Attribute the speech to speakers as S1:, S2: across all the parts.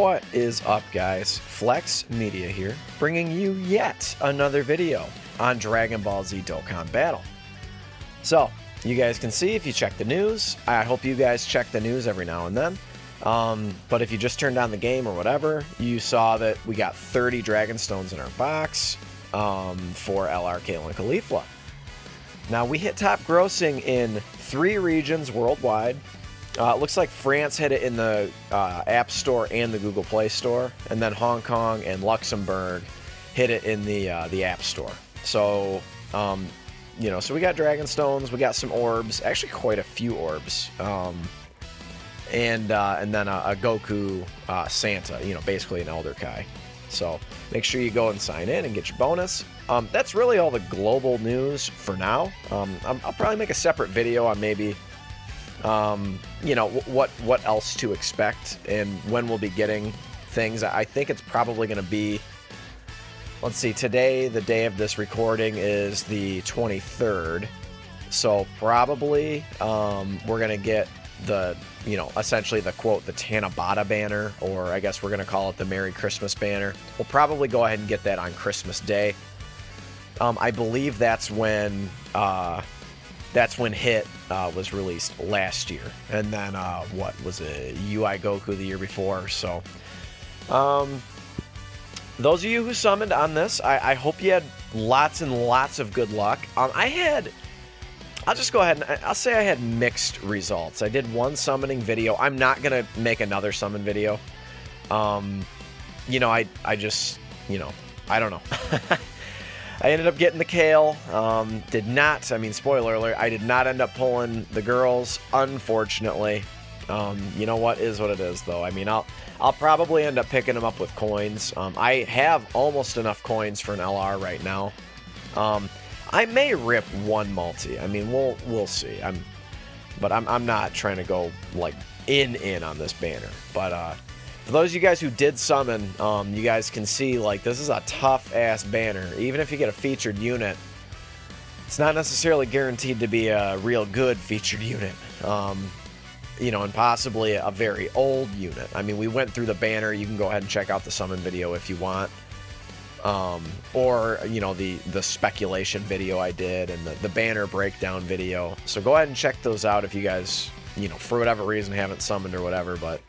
S1: What is up, guys? Flex Media here, bringing you yet another video on Dragon Ball Z Dokkan Battle. So, you guys can see if you check the news. I hope you guys check the news every now and then. But if you just turned on the game or whatever, you saw that we got 30 Dragon Stones in our box for LR Kale and Caulifla. Now, we hit top grossing in 3 regions worldwide. It looks like France hit it in the App Store and the Google Play Store, and then Hong Kong and Luxembourg hit it in the App Store. So, you know, so we got Dragon Stones, we got some orbs, actually quite a few orbs, and then a Goku Santa, you know, basically an Elder Kai. So make sure you go and sign in and get your bonus. That's really all the global news for now. I'll probably make a separate video on maybe you know, what else to expect and when we'll be getting things. I think it's probably going to be, let's see, today, the day of this recording, is the 23rd. So probably we're going to get the, you know, essentially the quote, the Tanabata banner, or I guess we're going to call it the Merry Christmas banner. We'll probably go ahead and get that on Christmas Day. I believe that's when Hit was released last year, and then what was it, UI Goku the year before. So those of you who summoned on this, I hope you had lots and lots of good luck. I'll just go ahead and I'll say I had mixed results. I did one summoning video. I'm not gonna make another summon video. You know, I just, you know, I don't know. I ended up getting the Kale. Did not, I mean, spoiler alert, I did not end up pulling the girls, unfortunately. You know what is what it is, though. I mean, I'll probably end up picking them up with coins. I have almost enough coins for an LR right now. I may rip one multi. I mean, we'll see. But I'm not trying to go like in on this banner. But for those of you guys who did summon, you guys can see, like, this is a tough-ass banner. Even if you get a featured unit, it's not necessarily guaranteed to be a real good featured unit. You know, and possibly a very old unit. I mean, we went through the banner. You can go ahead and check out the summon video if you want. Or, you know, the speculation video I did and the banner breakdown video. So go ahead and check those out if you guys, you know, for whatever reason haven't summoned or whatever, but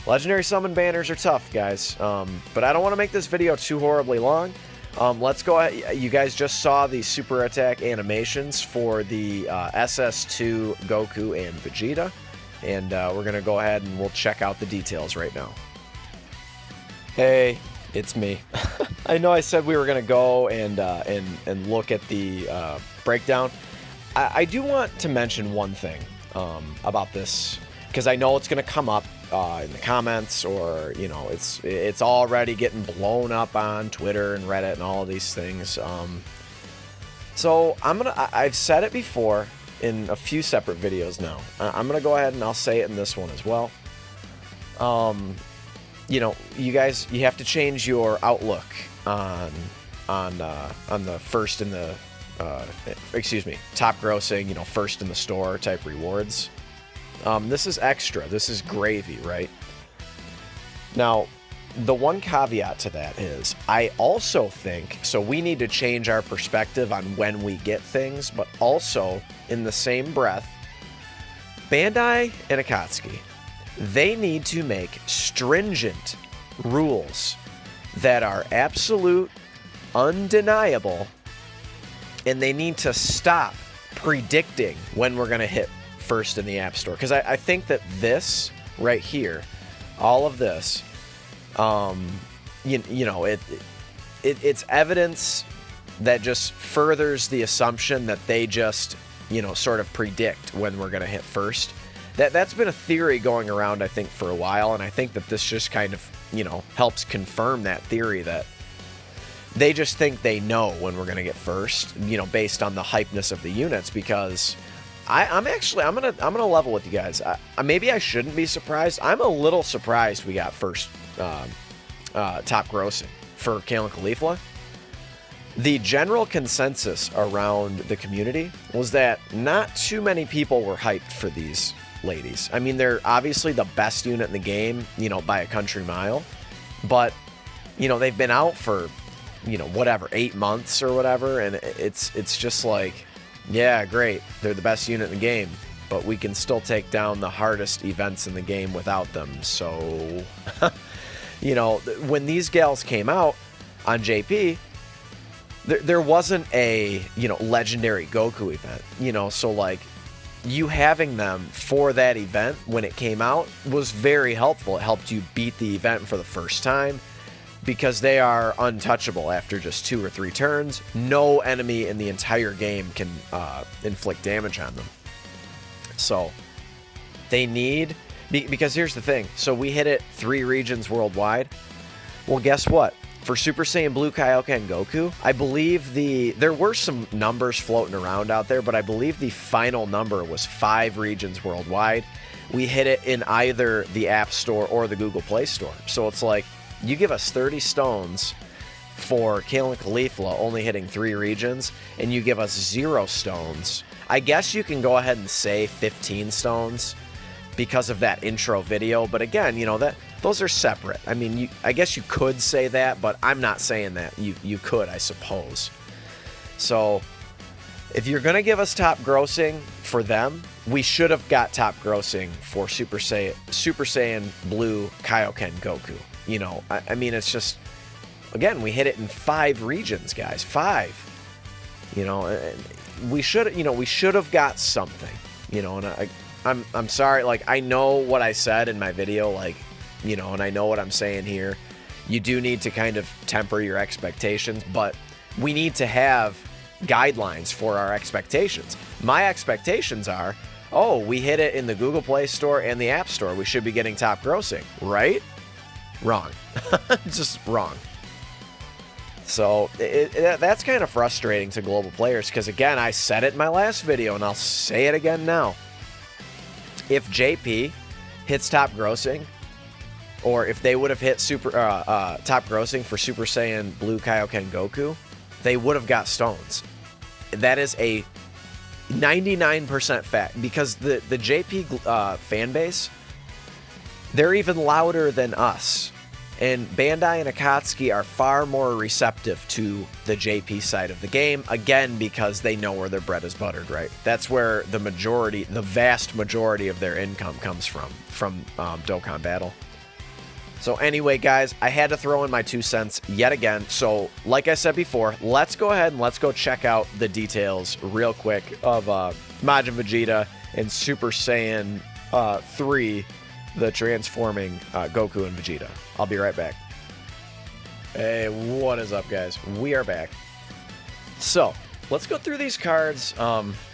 S1: legendary summon banners are tough, guys. But I don't want to make this video too horribly long. Let's go ahead. You guys just saw the super attack animations for the SSJ3 Goku and Vegeta. And we're going to go ahead and we'll check out the details right now. Hey, it's me. I know I said we were going to go and look at the breakdown. I do want to mention one thing about this, because I know it's going to come up in the comments, or, you know, it's already getting blown up on Twitter and Reddit and all of these things. So I've said it before in a few separate videos now. I'm gonna go ahead and I'll say it in this one as well. You know, you guys, you have to change your outlook on the first in the excuse me, top grossing, you know, first in the store type rewards. This is extra. This is gravy, right? Now, the one caveat to that is, I also think, so we need to change our perspective on when we get things, but also, in the same breath, Bandai and Akatsuki, they need to make stringent rules that are absolute, undeniable, and they need to stop predicting when we're going to hit first in the App Store. Because I think that this right here, all of this, you know, it's evidence that just furthers the assumption that they just, you know, sort of predict when we're going to hit first. That's been a theory going around, I think, for a while, and I think that this just kind of, you know, helps confirm that theory, that they just think they know when we're going to get first, you know, based on the hypeness of the units. Because I'm gonna level with you guys. Maybe I shouldn't be surprised. I'm a little surprised we got first top grossing for Kale and Caulifla. The general consensus around the community was that not too many people were hyped for these ladies. I mean, they're obviously the best unit in the game, you know, by a country mile. But, you know, they've been out for, you know, whatever, 8 months or whatever. And it's just like, yeah, great. They're the best unit in the game. But we can still take down the hardest events in the game without them. So, you know, when these gals came out on JP, there wasn't a, you know, legendary Goku event, you know, so like you having them for that event when it came out was very helpful. It helped you beat the event for the first time because they are untouchable after just 2 or 3 turns. No enemy in the entire game can inflict damage on them. So they need, because here's the thing. So we hit it 3 regions worldwide. Well, guess what? For Super Saiyan Blue Kaioken Goku, I believe there were some numbers floating around out there, but I believe the final number was 5 regions worldwide. We hit it in either the App Store or the Google Play Store. So it's like, you give us 30 stones for Kale and Caulifla only hitting 3 regions, and you give us 0 stones. I guess you can go ahead and say 15 stones because of that intro video, but again, you know, those are separate. I mean, I guess you could say that, but I'm not saying that. You could, I suppose. So, if you're going to give us top grossing for them, we should have got top grossing for Super Saiyan Blue Kaioken Goku. You know, I mean, it's just, again, we hit it in 5 regions, guys. 5. You know, we should have got something. You know, and I'm sorry, like, I know what I said in my video, like, you know, and I know what I'm saying here. You do need to kind of temper your expectations, but we need to have guidelines for our expectations. My expectations are, oh, we hit it in the Google Play Store and the App Store. We should be getting top grossing, right? Wrong. Just wrong. So that's kind of frustrating to global players because, again, I said it in my last video, and I'll say it again now. If JP hits top grossing, or if they would have hit top grossing for Super Saiyan Blue Kaioken Goku, they would have got stones. That is a 99% fact, because the JP fan base, they're even louder than us. And Bandai and Akatsuki are far more receptive to the JP side of the game, again, because they know where their bread is buttered, right? That's where the vast majority of their income comes from Dokkan Battle. So anyway, guys, I had to throw in my 2 cents yet again. So like I said before, let's go ahead and let's go check out the details real quick of Majin Vegeta and Super Saiyan 3, the transforming Goku and Vegeta. I'll be right back. Hey, what is up, guys? We are back. So let's go through these cards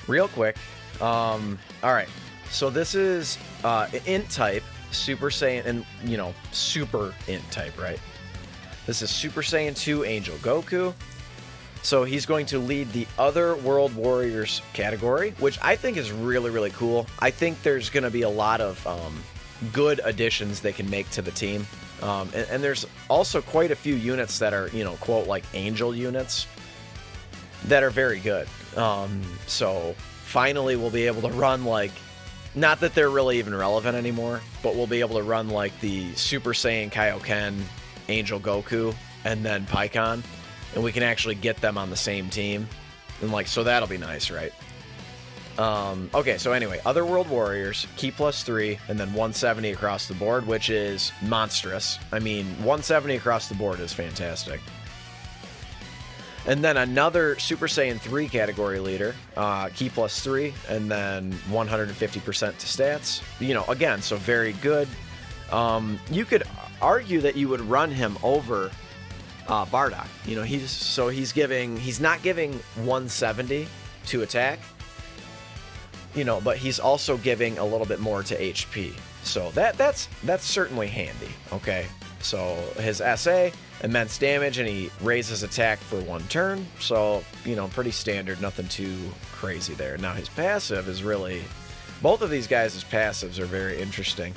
S1: real quick. All right, so this is int type Super Saiyan, and you know, super int type, right? This is Super Saiyan 2 Angel Goku. So he's going to lead the Other World Warriors category, which I think is really, really cool. I think there's going to be a lot of good additions they can make to the team. And there's also quite a few units that are, you know, quote, like angel units that are very good. So finally we'll be able to run, like, not that they're really even relevant anymore, but we'll be able to run like the Super Saiyan Kaioken Angel Goku and then Pikkon, and we can actually get them on the same team. And like, so that'll be nice, right? Okay, so anyway, Other World Warriors, key +3, and then 170 across the board, which is monstrous. I mean, 170 across the board is fantastic. And then another Super Saiyan 3 category leader, key +3, and then 150% to stats. You know, again, so very good. You could argue that you would run him over Bardock. You know, he's not giving 170 to attack. You know, but he's also giving a little bit more to HP. So that's certainly handy, okay? So his SA, immense damage, and he raises attack for 1 turn. So, you know, pretty standard, nothing too crazy there. Now his passive is really, both of these guys' passives are very interesting.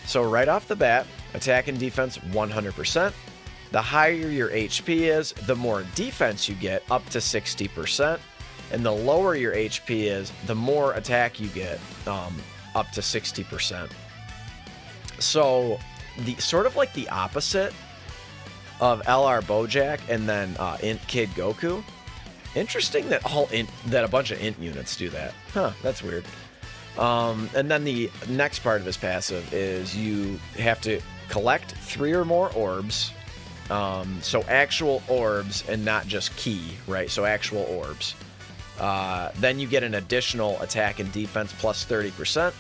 S1: So right off the bat, attack and defense 100%. The higher your HP is, the more defense you get, up to 60%. And the lower your HP is, the more attack you get, up to 60%. So the sort of like the opposite of LR Bojack and then Int Kid Goku. Interesting that that a bunch of Int units do that. Huh, that's weird. And then the next part of his passive is you have to collect 3 or more orbs. So actual orbs and not just key, right? So actual orbs. Then you get an additional attack and defense plus 30%.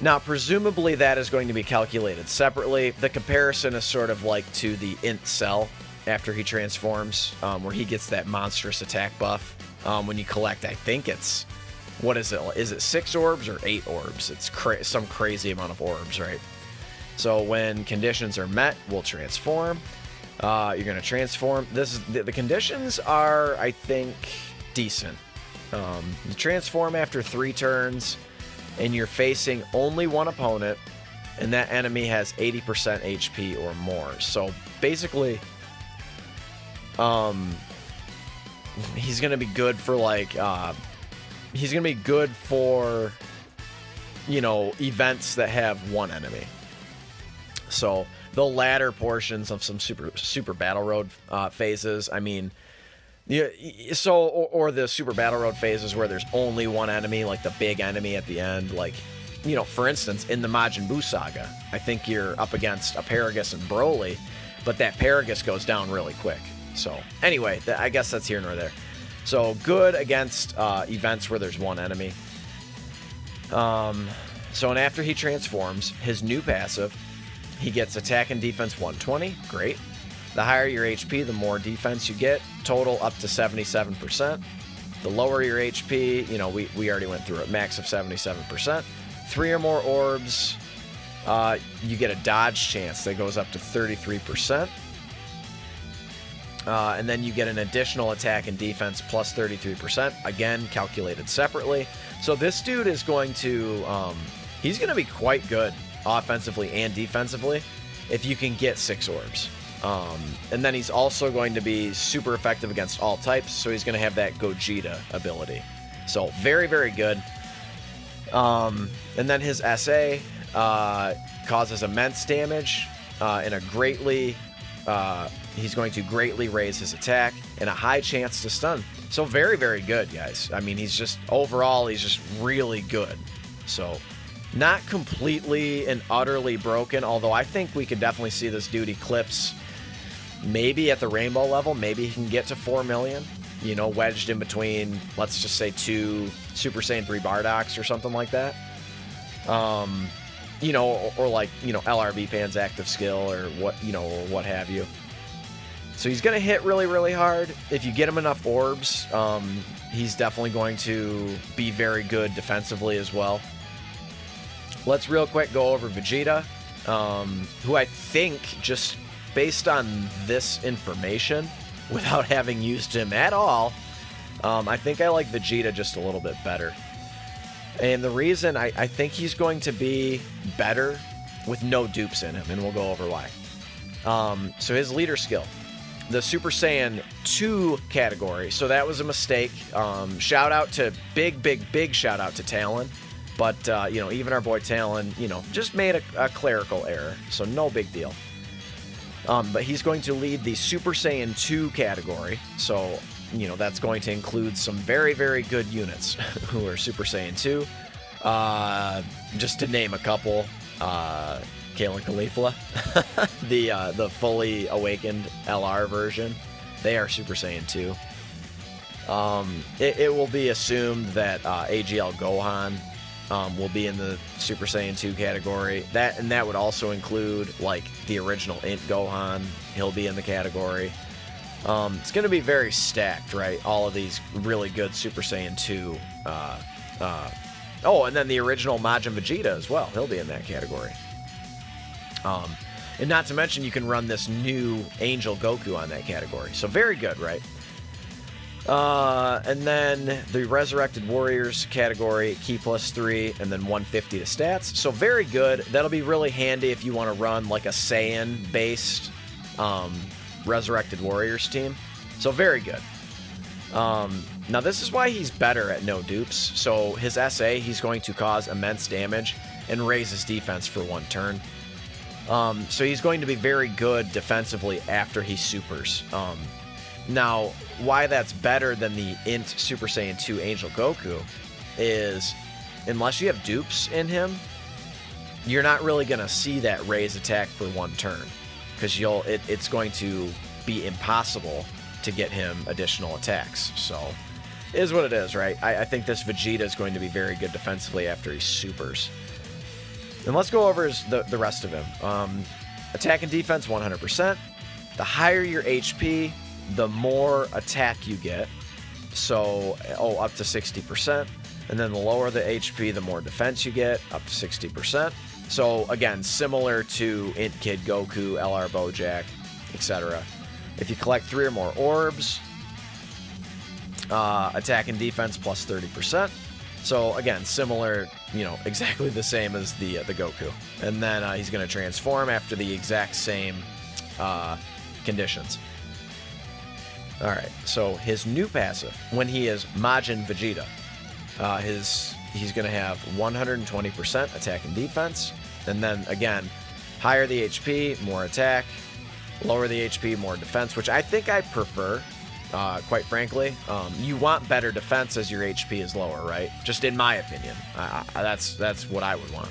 S1: Now, presumably that is going to be calculated separately. The comparison is sort of like to the Int Cell after he transforms, where he gets that monstrous attack buff when you collect, I think it's, what is it? Is it 6 orbs or 8 orbs? It's some crazy amount of orbs, right? So when conditions are met, we'll transform. You're going to transform. The conditions are, I think, decent. You transform after 3 turns, and you're facing only one opponent, and that enemy has 80% HP or more. So basically, he's going to be good for like, he's going to be good for, you know, events that have one enemy. So the latter portions of some super battle road phases, I mean, yeah, so or the super battle road phases where there's only one enemy, like the big enemy at the end, like, you know, for instance, in the Majin Buu saga, I think you're up against a Paragus and Broly, but that Paragus goes down really quick. So anyway, I guess that's here nor there. So good against events where there's one enemy. So and after he transforms, his new passive, he gets attack and defense 120. Great. The higher your HP, the more defense you get. Total up to 77%. The lower your HP, you know, we already went through it. Max of 77%. 3 or more orbs, you get a dodge chance that goes up to 33%. And then you get an additional attack and defense plus 33%. Again, calculated separately. So this dude is going to, he's going to be quite good offensively and defensively if you can get 6 orbs. And then he's also going to be super effective against all types, so he's going to have that Gogeta ability. So very, very good. And then his SA causes immense damage and a greatly... he's going to greatly raise his attack and a high chance to stun. So very, very good, guys. I mean, he's just... Overall, he's just really good. So... Not completely and utterly broken, although I think we could definitely see this dude eclipse maybe at the rainbow level. Maybe he can get to 4 million, you know, wedged in between, let's just say 2 Super Saiyan 3 Bardoks or something like that. You know, or like, you know, LRB Pan's active skill or what, you know, or what have you. So he's going to hit really, really hard. If you get him enough orbs, he's definitely going to be very good defensively as well. Let's real quick go over Vegeta, who I think, just based on this information, without having used him at all, I think I like Vegeta just a little bit better. And the reason I think he's going to be better with no dupes in him, and we'll go over why. So his leader skill, the Super Saiyan 2 category, so that was a mistake. Shout out to, big shout out to Talon. But, you know, even our boy Talon, you know, just made a clerical error, so no big deal. But he's going to lead the Super Saiyan 2 category, so, you know, that's going to include some very, very good units who are Super Saiyan 2. Just to name a couple, Kalen Caulifla, the fully awakened LR version, they are Super Saiyan 2. It will be assumed that AGL Gohan will be in the Super Saiyan 2 category. That would also include, like, the original Int Gohan. He'll be in the category. It's going to be very stacked, right? All of these really good Super Saiyan 2. Oh, and then the original Majin Vegeta as well. He'll be in that category. And not to mention, you can run this new Angel Goku on that category. So very good, right? And then the Resurrected Warriors category, key plus 3, and then 150 to stats. So very good. That'll be really handy if you want to run like a Saiyan-based Resurrected Warriors team. So very good. Now this is why he's better at no dupes. So his SA, he's going to cause immense damage and raise his defense for 1 turn. So he's going to be very good defensively after he supers. Now, why that's better than the Int Super Saiyan 2 Angel Goku is, unless you have dupes in him, you're not really going to see that raise attack for 1 turn, because it's going to be impossible to get him additional attacks. So, it is what it is, right? I think this Vegeta is going to be very good defensively after he supers. And let's go over the rest of him. Attack and defense, 100%. The higher your HP, the more attack you get. So, up to 60%. And then the lower the HP, the more defense you get, up to 60%. So, again, similar to Int Kid Goku, LR Bojack, etc. If you collect 3 or more orbs, attack and defense plus 30%. So, again, similar, exactly the same as the Goku. And then he's going to transform after the exact same conditions. Alright, so his new passive, when he is Majin Vegeta, he's going to have 120% attack and defense. And then, again, higher the HP, more attack. Lower the HP, more defense, which I think I prefer, quite frankly. You want better defense as your HP is lower, right? Just in my opinion. That's what I would want.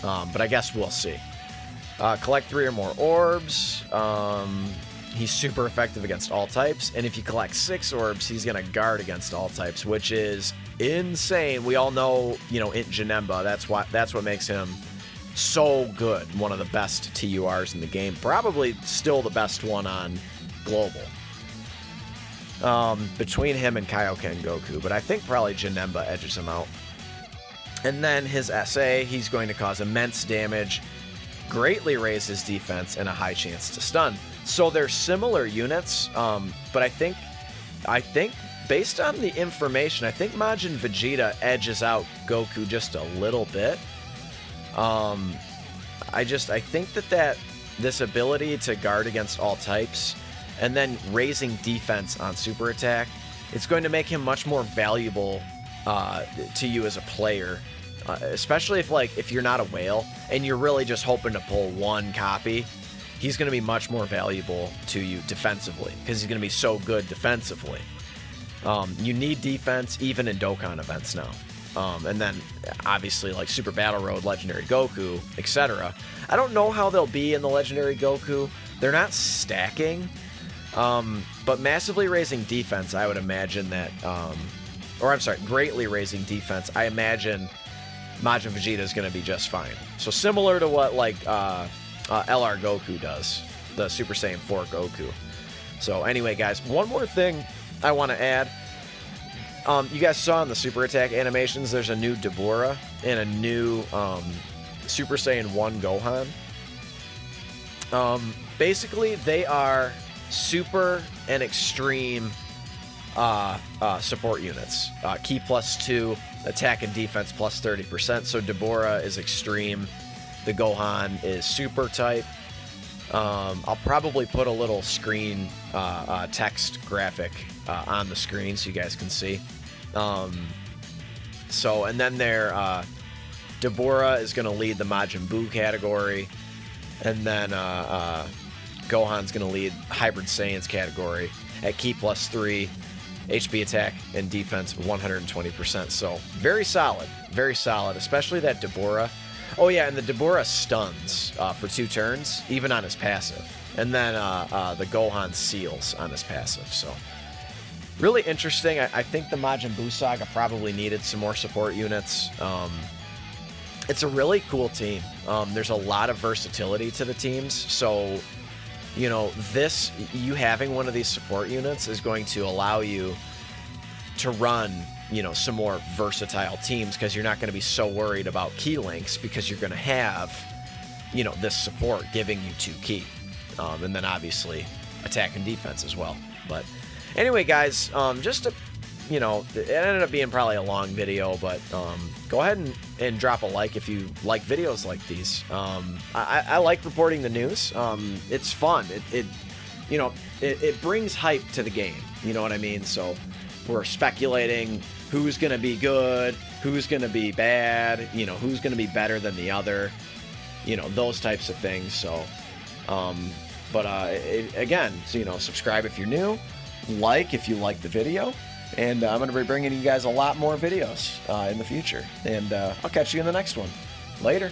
S1: But I guess we'll see. Collect 3 or more orbs. He's super effective against all types, and if you collect 6 orbs, he's going to guard against all types, which is insane. We all know, Int Janemba, that's what makes him so good. One of the best TURs in the game. Probably still the best one on Global. Between him and Kaioken Goku, but I think probably Janemba edges him out. And then his SA, he's going to cause immense damage, greatly raise his defense, and a high chance to stun. So they're similar units, but I think based on the information, I think Majin Vegeta edges out Goku just a little bit. I think that this ability to guard against all types and then raising defense on super attack, it's going to make him much more valuable to you as a player, especially if you're not a whale and you're really just hoping to pull 1 copy. He's going to be much more valuable to you defensively because he's going to be so good defensively. You need defense even in Dokkan events now. And then, obviously, like Super Battle Road, Legendary Goku, etc. I don't know how they'll be in the Legendary Goku. They're not stacking. But massively raising defense, I would imagine that... greatly raising defense, I imagine Majin Vegeta is going to be just fine. So similar to what, LR Goku does. The Super Saiyan 4 Goku. So anyway, guys, one more thing I want to add. You guys saw in the super attack animations, there's a new Deborah and a new Super Saiyan 1 Gohan. Basically, they are super and extreme support units. Ki +2, attack and defense plus 30%. So Deborah is extreme. The Gohan is super type. I'll probably put a little screen text graphic on the screen so you guys can see. And then Deborah is going to lead the Majin Buu category, and then Gohan's going to lead Hybrid Saiyans category at Ki +3, HP attack and defense 120%. So very solid, especially that Deborah. Oh yeah, and the Deborah stuns for 2 turns, even on his passive. And then the Gohan seals on his passive. So really interesting. I think the Majin Buu saga probably needed some more support units. It's a really cool team. There's a lot of versatility to the teams. So, you having one of these support units is going to allow you to run some more versatile teams, because you're not going to be so worried about key links, because you're going to have, this support giving you 2 key. And then obviously attack and defense as well. But anyway, guys, it ended up being probably a long video, but go ahead and drop a like if you like videos like these. I like reporting the news. It's fun. It brings hype to the game. You know what I mean? So we're speculating who's going to be good, who's going to be bad, you know, who's going to be better than the other, you know, those types of things. So, again, so, you know, subscribe if you're new, like if you like the video, and I'm going to be bringing you guys a lot more videos in the future. And I'll catch you in the next one. Later.